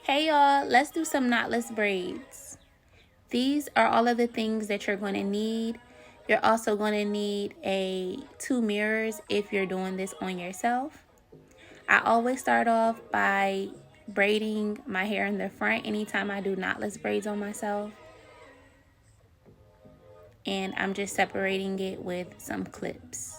Hey y'all, let's do some knotless braids. These are all of the things that you're going to need. You're also going to need two mirrors if you're doing this on yourself. I always start off by braiding my hair in the front anytime I do knotless braids on myself. And I'm just separating it with some clips.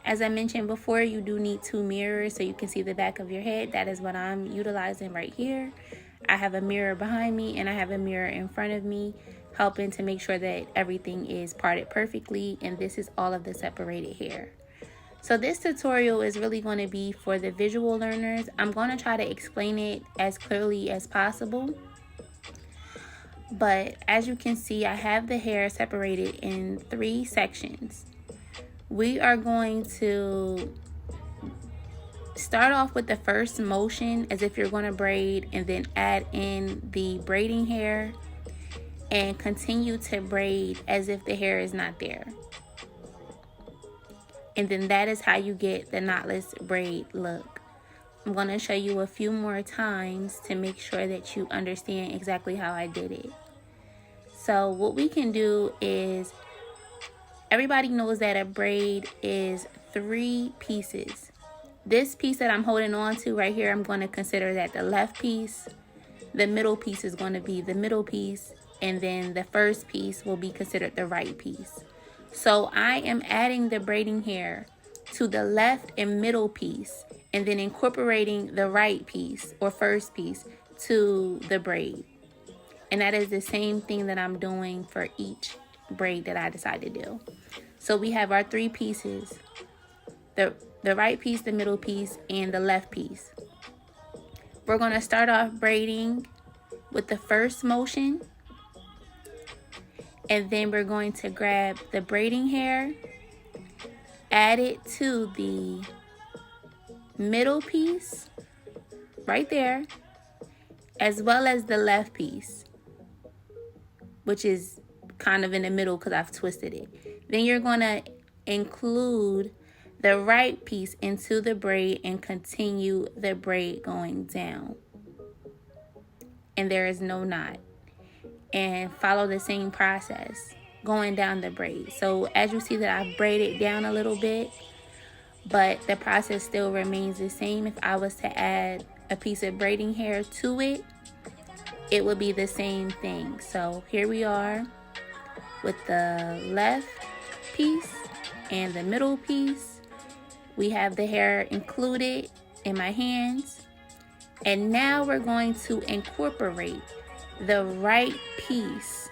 As I mentioned before, you do need two mirrors so you can see the back of your head. That is what I'm utilizing right here. I have a mirror behind me and I have a mirror in front of me, helping to make sure that everything is parted perfectly, and this is all of the separated hair. So this tutorial is really going to be for the visual learners. I'm going to try to explain it as clearly as possible. But as you can see, I have the hair separated in 3 sections. We are going to start off with the first motion as if you're going to braid, and then add in the braiding hair and continue to braid as if the hair is not there. And then that is how you get the knotless braid look. I'm going to show you a few more times to make sure that you understand exactly how I did it. So what we can do is, everybody knows that a braid is 3 pieces. This piece that I'm holding on to right here, I'm going to consider that the left piece. The middle piece is going to be the middle piece. And then the first piece will be considered the right piece. So I am adding the braiding hair to the left and middle piece, and then incorporating the right piece or first piece to the braid. And that is the same thing that I'm doing for each braid that I decide to do. So we have our 3 pieces, the right piece, the middle piece, and the left piece. We're going to start off braiding with the first motion, and then we're going to grab the braiding hair, add it to the middle piece right there, as well as the left piece, which is kind of in the middle because I've twisted it. Then you're going to include the right piece into the braid and continue the braid going down. And there is no knot. And follow the same process going down the braid. So as you see that I've braided down a little bit, but the process still remains the same. If I was to add a piece of braiding hair to it, it would be the same thing. So here we are with the left piece and the middle piece. We have the hair included in my hands. And now we're going to incorporate the right piece,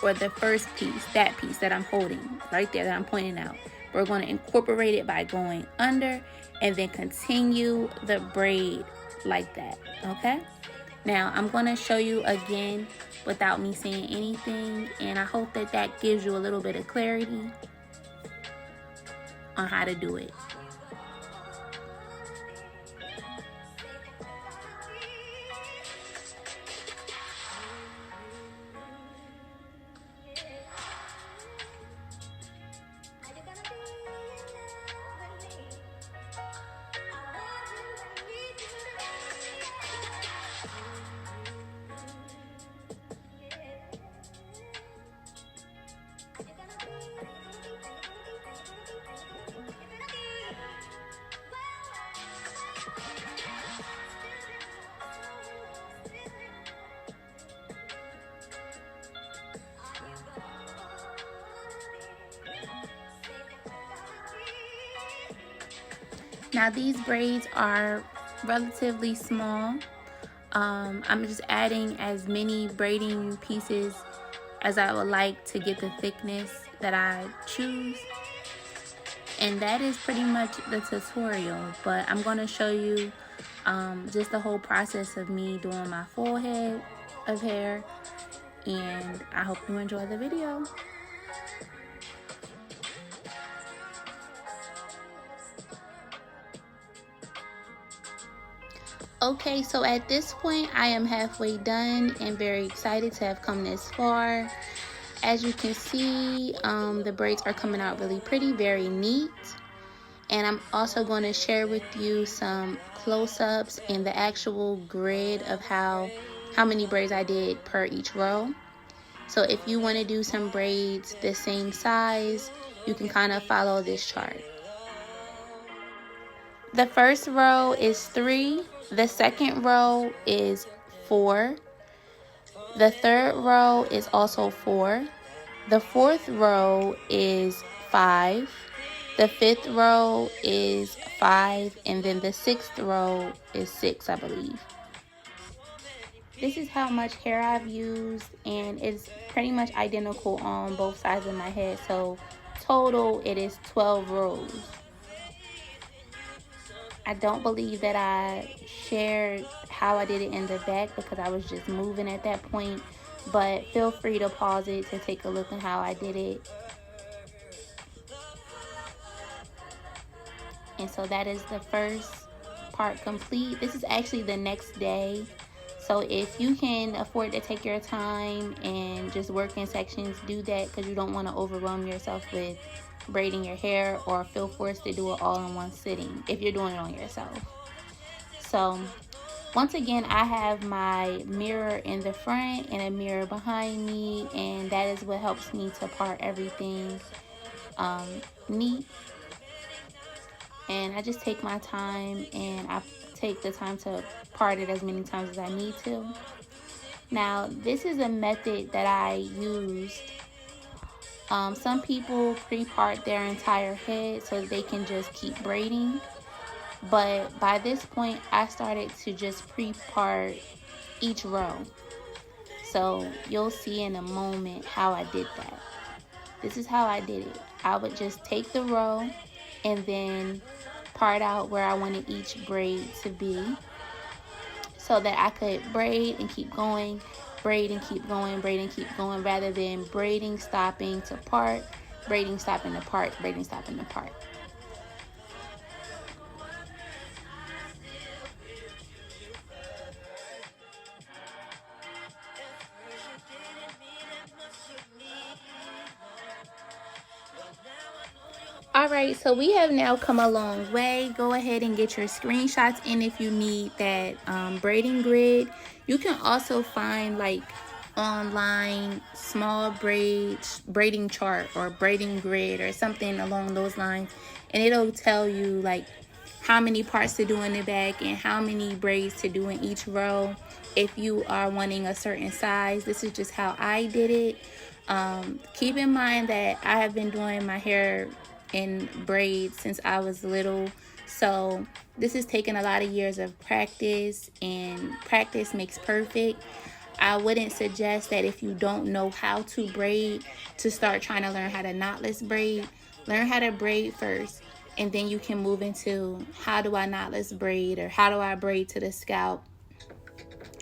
or the first piece, that piece that I'm holding right there that I'm pointing out. We're going to incorporate it by going under and then continue the braid like that, okay? Now I'm going to show you again without me saying anything, and I hope that that gives you a little bit of clarity on how to do it. Now these braids are relatively small. I'm just adding as many braiding pieces as I would like to get the thickness that I choose. And that is pretty much the tutorial, but I'm going to show you just the whole process of me doing my full head of hair, and I hope you enjoy the video. Okay, so at this point I am halfway done and very excited to have come this far. As you can see, the braids are coming out really pretty, very neat. And I'm also going to share with you some close-ups and the actual grid of how many braids I did per each row. So if you want to do some braids the same size, you can kind of follow this chart. The first row is 3, the second row is 4, the third row is also 4, the fourth row is 5, the fifth row is 5, and then the sixth row is 6, I believe. This is how much hair I've used, and it's pretty much identical on both sides of my head. So total it is 12 rows. I don't believe that I shared how I did it in the back because I was just moving at that point, but feel free to pause it to take a look at how I did it. And so that is the first part complete. This is actually the next day. So if you can afford to take your time and just work in sections, do that, because you don't want to overwhelm yourself with braiding your hair or feel forced to do it all in one sitting if you're doing it on yourself. So once again, I have my mirror in the front and a mirror behind me, and that is what helps me to part everything neat. And I just take my time, and I take the time to part it as many times as I need to. Now, this is a method that I used. Some people pre-part their entire head so that they can just keep braiding. But by this point, I started to just pre-part each row. So you'll see in a moment how I did that. This is how I did it. I would just take the row and then part out where I wanted each braid to be, so that I could braid and keep going, braid and keep going, braid and keep going, rather than braiding, stopping to part, braiding, stopping to part, braiding, stopping to part. Alright, so we have now come a long way. Go ahead and get your screenshots in if you need that braiding grid. You can also find like online small braiding chart or braiding grid or something along those lines, and it'll tell you like how many parts to do in the back and how many braids to do in each row if you are wanting a certain size. This is just how I did it. Keep in mind that I have been doing my hair in braids since I was little, so this has taken a lot of years of practice, and practice makes perfect. I wouldn't suggest that if you don't know how to braid to start trying to learn how to knotless braid. Learn how to braid first, and then you can move into how do I knotless braid or how do I braid to the scalp.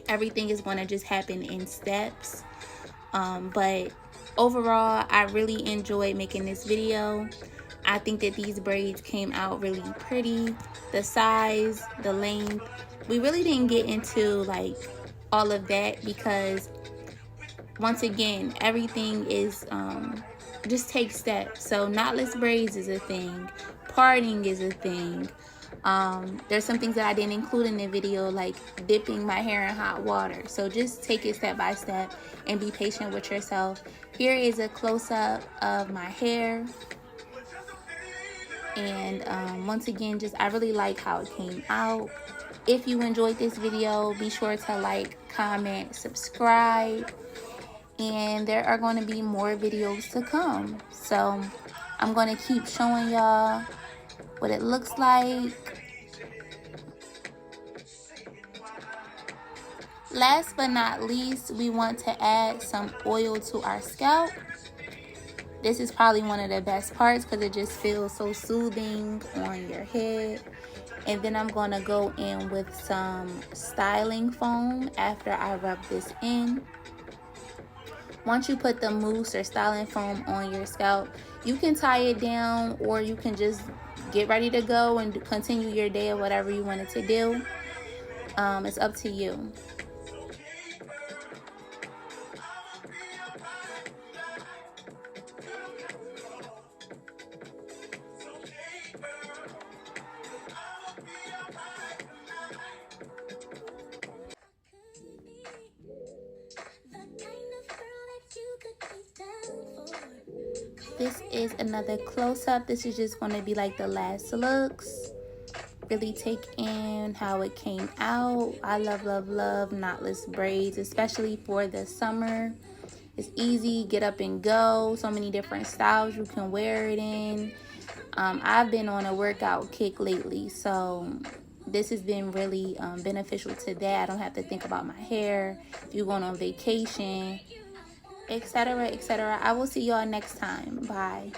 Everything is going to just happen in steps. But overall, I really enjoyed making this video. I think that these braids came out really pretty. The size, the length. We really didn't get into like all of that because once again, everything is just take steps. So knotless braids is a thing. Parting is a thing. There's some things that I didn't include in the video, like dipping my hair in hot water. So just take it step by step and be patient with yourself. Here is a close-up of my hair. And once again, I really like how it came out. If you enjoyed this video, be sure to like, comment, subscribe. And there are going to be more videos to come. So I'm going to keep showing y'all what it looks like. Last but not least, we want to add some oil to our scalp. This is probably one of the best parts because it just feels so soothing on your head. And then I'm going to go in with some styling foam after I rub this in. Once you put the mousse or styling foam on your scalp, you can tie it down, or you can just get ready to go and continue your day or whatever you wanted to do. It's up to you. this is another close-up. This is just going to be like the last looks. Really take in how it came out. I love knotless braids, especially for the summer. It's easy, get up and go. So many different styles you can wear it in. I've been on a workout kick lately, so this has been really beneficial to that. I don't have to think about my hair. If you're going on vacation, etc., etc. I will see y'all next time. Bye.